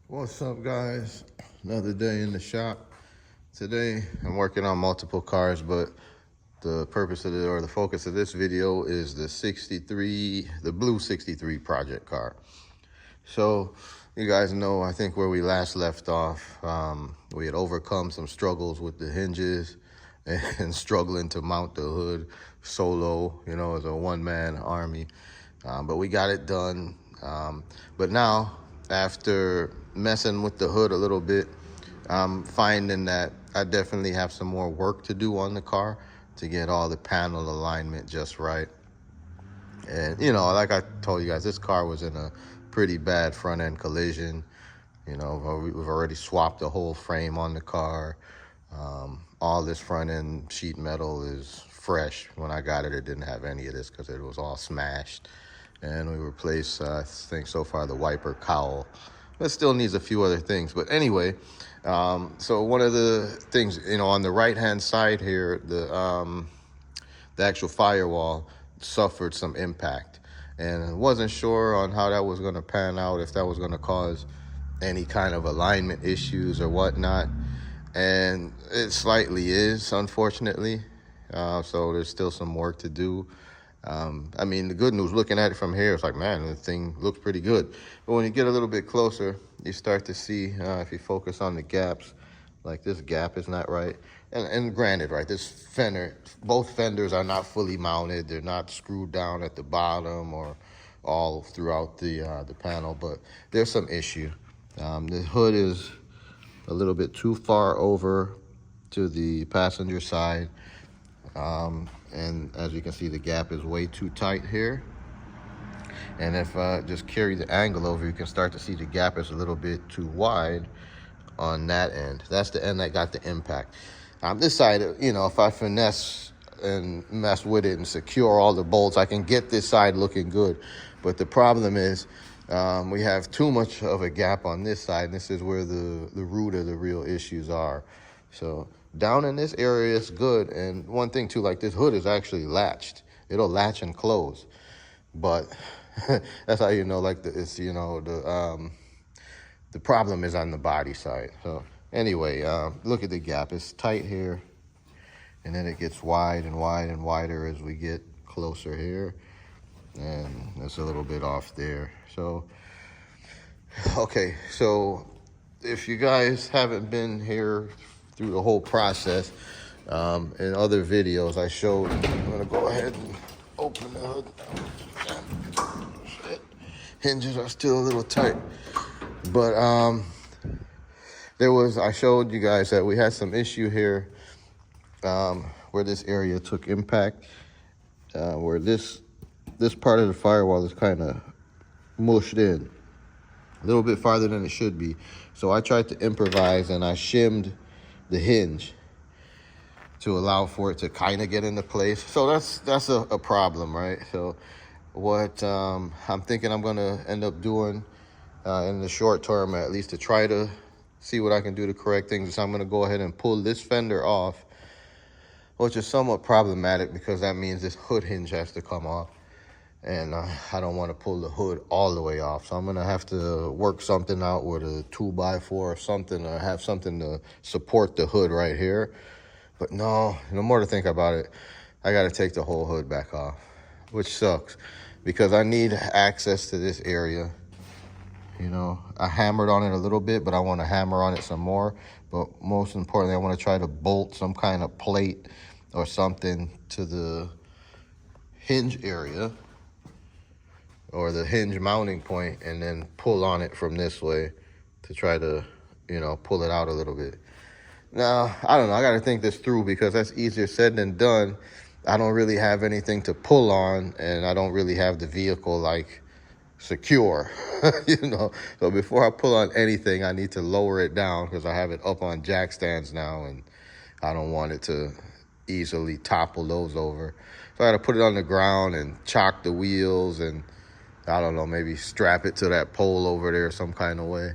What's up, guys? Another day in the shop. Today I'm working on multiple cars, but the purpose of the focus of this video is the blue 63 project car. So you guys know, I think where we last left off, we had overcome some struggles with the hinges and struggling to mount the hood solo, as a one-man army. But we got it done. But now, after messing with the hood a little bit, I'm finding that I definitely have some more work to do on the car to get all the panel alignment just right. And, like I told you guys, this car was in a pretty bad front end collision. We've already swapped the whole frame on the car. All this front end sheet metal is fresh. When I got it, it didn't have any of this because it was all smashed. And we replaced, I think so far, the wiper cowl. It still needs a few other things. But anyway, so one of the things, on the right-hand side here, the actual firewall suffered some impact. And I wasn't sure on how that was going to pan out, if that was going to cause any kind of alignment issues or whatnot. And it slightly is, unfortunately. So there's still some work to do. The good news, looking at it from here, it's like, man, the thing looks pretty good. But when you get a little bit closer, you start to see, if you focus on the gaps, like this gap is not right. And granted, right, both fenders are not fully mounted. They're not screwed down at the bottom or all throughout the panel, but there's some issue. The hood is a little bit too far over to the passenger side. And as you can see, the gap is way too tight here. And if I just carry the angle over, you can start to see the gap is a little bit too wide on that end. That's the end that got the impact. This side, if I finesse and mess with it and secure all the bolts, I can get this side looking good. But the problem is, we have too much of a gap on this side, and this is where the root of the real issues are. So down in this area is good. And one thing too, like this hood is actually latched. It'll latch and close. But that's how the problem is on the body side. So anyway, look at the gap. It's tight here, and then it gets wide and wide and wider as we get closer here. And it's a little bit off there. So, okay, so if you guys haven't been here through the whole process, in other videos I showed, I'm gonna go ahead and open the hood. Hinges are still a little tight, but I showed you guys that we had some issue here, where this area took impact, where this part of the firewall is kind of mushed in a little bit farther than it should be. So I tried to improvise, and I shimmed the hinge to allow for it to kind of get into place. So that's a problem, right? So what I'm thinking I'm going to end up doing in the short term, at least to try to see what I can do to correct things, is I'm going to go ahead and pull this fender off, which is somewhat problematic because that means this hood hinge has to come off. And I don't want to pull the hood all the way off. So I'm going to have to work something out with a 2x4 or something, or have something to support the hood right here. But no more to think about it, I got to take the whole hood back off, which sucks because I need access to this area. I hammered on it a little bit, but I want to hammer on it some more. But most importantly, I want to try to bolt some kind of plate or something to the hinge area, or the hinge mounting point, and then pull on it from this way to try to, pull it out a little bit. Now, I don't know. I got to think this through because that's easier said than done. I don't really have anything to pull on, and I don't really have the vehicle, secure, So before I pull on anything, I need to lower it down because I have it up on jack stands now, and I don't want it to easily topple those over. So I got to put it on the ground and chock the wheels and, I don't know, maybe strap it to that pole over there some kind of way.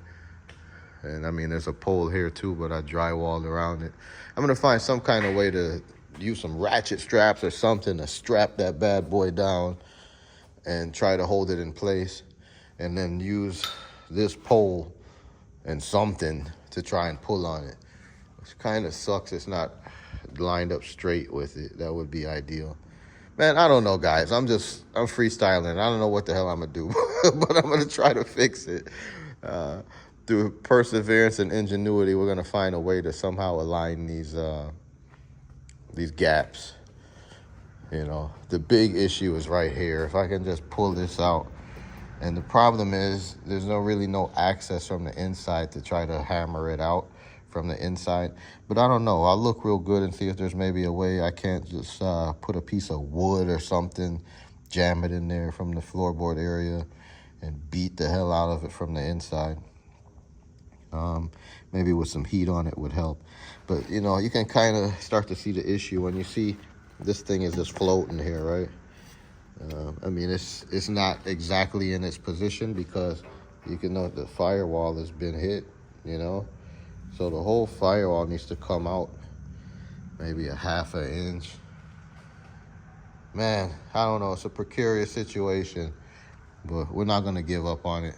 And there's a pole here too, but I drywalled around it. I'm going to find some kind of way to use some ratchet straps or something to strap that bad boy down and try to hold it in place. And then use this pole and something to try and pull on it. Which kind of sucks it's not lined up straight with it. That would be ideal. Man, I don't know, guys. I'm freestyling. I don't know what the hell I'm going to do, but I'm going to try to fix it. Through perseverance and ingenuity, we're going to find a way to somehow align these gaps. You know, the big issue is right here. If I can just pull this out. And the problem is there's really no access from the inside to try to hammer it out from the inside. But I don't know. I'll look real good and see if there's maybe a way I can't just put a piece of wood or something, jam it in there from the floorboard area and beat the hell out of it from the inside. Maybe with some heat on it would help. But, you know, you can kind of start to see the issue when you see this thing is just floating here, right? I mean, it's not exactly in its position because you can know the firewall has been hit, you know? So the whole firewall needs to come out maybe a half an inch. Man, I don't know. It's a precarious situation, but we're not going to give up on it.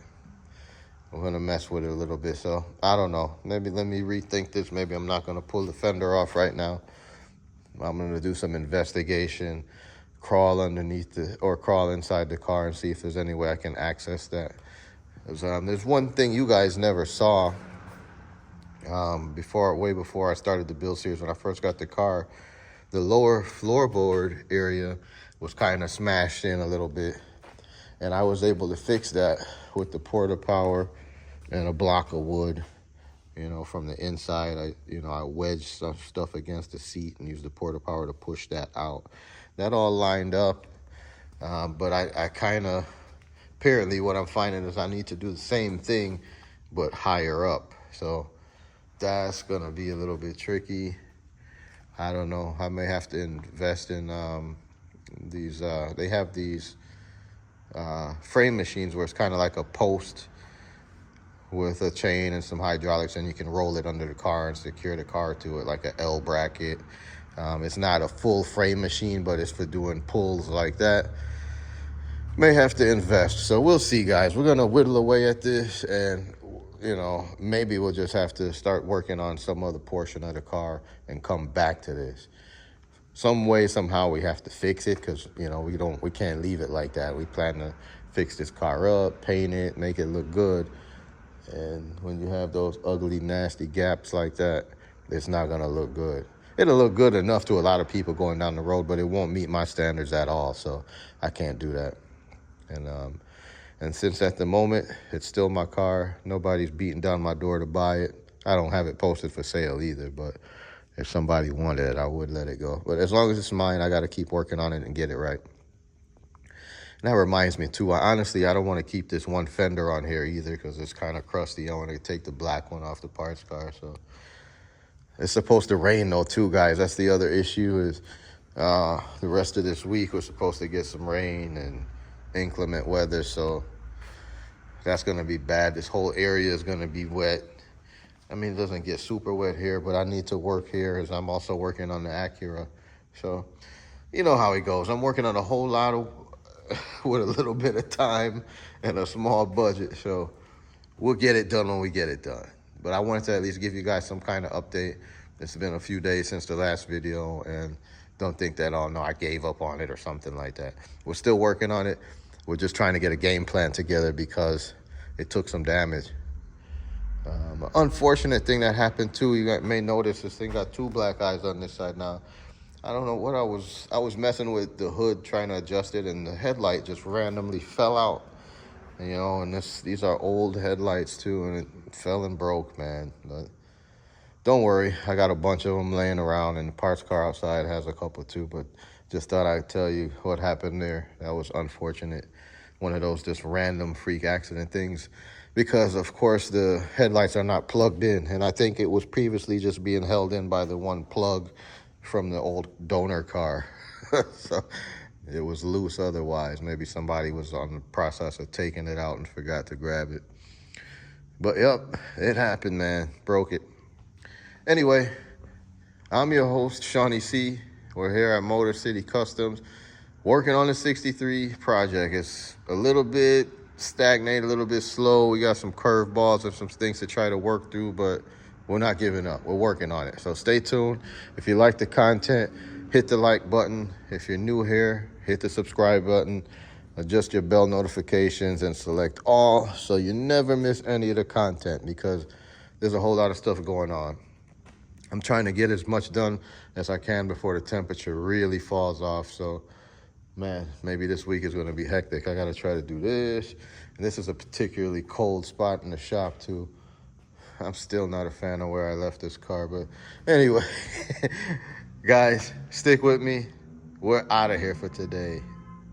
I'm going to mess with it a little bit. So I don't know. Maybe let me rethink this. Maybe I'm not going to pull the fender off right now. I'm going to do some investigation, crawl underneath or crawl inside the car and see if there's any way I can access that. There's one thing you guys never saw. Way before I started the build series, when I first got the car, the lower floorboard area was kind of smashed in a little bit, and I was able to fix that with the porta power and a block of wood. You know, from the inside, I wedged some stuff against the seat and used the porta power to push that out. That all lined up, but I kind of, apparently what I'm finding is I need to do the same thing, but higher up. So that's gonna be a little bit tricky. I don't know. I may have to invest in these. They have these frame machines where it's kind of like a post with a chain and some hydraulics, and you can roll it under the car and secure the car to it like an L bracket. It's not a full frame machine, but it's for doing pulls like that. May have to invest. So we'll see, guys. We're gonna whittle away at this, and you know, maybe we'll just have to start working on some other portion of the car and come back to this. Some way, somehow we have to fix it because, you know, we can't leave it like that. We plan to fix this car up, paint it, make it look good. And when you have those ugly, nasty gaps like that, it's not gonna look good. It'll look good enough to a lot of people going down the road, but it won't meet my standards at all. So I can't do that. And since at the moment, it's still my car, nobody's beating down my door to buy it. I don't have it posted for sale either, but if somebody wanted it, I would let it go. But as long as it's mine, I got to keep working on it and get it right. And that reminds me, too, honestly, I don't want to keep this one fender on here either because it's kind of crusty. I want to take the black one off the parts car. So it's supposed to rain, though, too, guys. That's the other issue is the rest of this week we're supposed to get some rain and inclement weather, so that's going to be bad. This whole area is going to be wet. I mean, it doesn't get super wet here, but I need to work here as I'm also working on the Acura. So, you know how it goes. I'm working on a whole lot with a little bit of time and a small budget. So we'll get it done when we get it done. But I wanted to at least give you guys some kind of update. It's been a few days since the last video, and don't think that, oh, no, I gave up on it or something like that. We're still working on it. We're just trying to get a game plan together because it took some damage. Unfortunate thing that happened too, you may notice this thing got two black eyes on this side now. I don't know what I was messing with the hood trying to adjust it, and the headlight just randomly fell out. You know, and these are old headlights too, and it fell and broke, man. But don't worry, I got a bunch of them laying around, and the parts car outside has a couple too, but just thought I'd tell you what happened there. That was unfortunate. One of those just random freak accident things, because of course the headlights are not plugged in, and I think it was previously just being held in by the one plug from the old donor car. So it was loose otherwise. Maybe somebody was on the process of taking it out and forgot to grab it. But yep, it happened, man. Broke it. Anyway, I'm your host, Shawnee C. We're here at Motor City Customs working on the 63 project. It's a little bit stagnate, a little bit slow. We got some curveballs and some things to try to work through, but we're not giving up. We're working on it. So stay tuned. If you like the content, hit the like button. If you're new here, hit the subscribe button. Adjust your bell notifications and select all so you never miss any of the content, because there's a whole lot of stuff going on. I'm trying to get as much done as I can before the temperature really falls off. So, man, maybe this week is going to be hectic. I got to try to do this. And this is a particularly cold spot in the shop, too. I'm still not a fan of where I left this car. But anyway, guys, stick with me. We're out of here for today.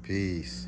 Peace.